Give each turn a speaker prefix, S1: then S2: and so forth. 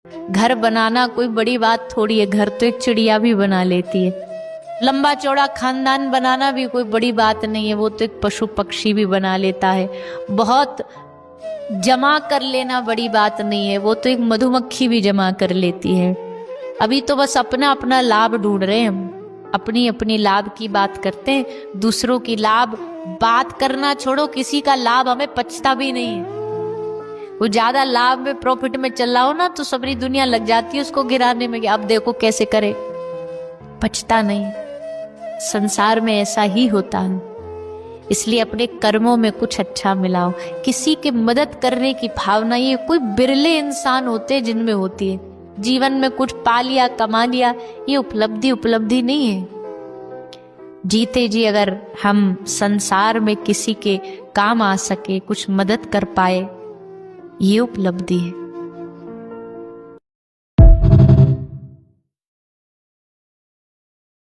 S1: घर बनाना कोई बड़ी बात थोड़ी है, घर तो एक चिड़िया भी बना लेती है। लंबा चौड़ा खानदान बनाना भी कोई बड़ी बात नहीं है, वो तो एक पशु पक्षी भी बना लेता है। बहुत जमा कर लेना बड़ी बात नहीं है, वो तो एक मधुमक्खी भी जमा कर लेती है। अभी तो बस अपना अपना लाभ ढूंढ रहे हैं हम, अपनी अपनी लाभ की बात करते हैं, दूसरों की लाभ बात करना छोड़ो, किसी का लाभ हमें पचता भी नहीं है। वो ज्यादा लाभ में प्रॉफिट में चल रहा हो ना तो सारी दुनिया लग जाती है उसको गिराने में कि अब देखो कैसे करे, पचता नहीं। संसार में ऐसा ही होता है, इसलिए अपने कर्मों में कुछ अच्छा मिलाओ। किसी की मदद करने की भावना ये कोई बिरले इंसान होते हैं जिनमें होती है। जीवन में कुछ पा लिया, कमा लिया, ये उपलब्धि नहीं है। जीते जी अगर हम संसार में किसी के काम आ सके, कुछ मदद कर पाए, ये उपलब्धि है।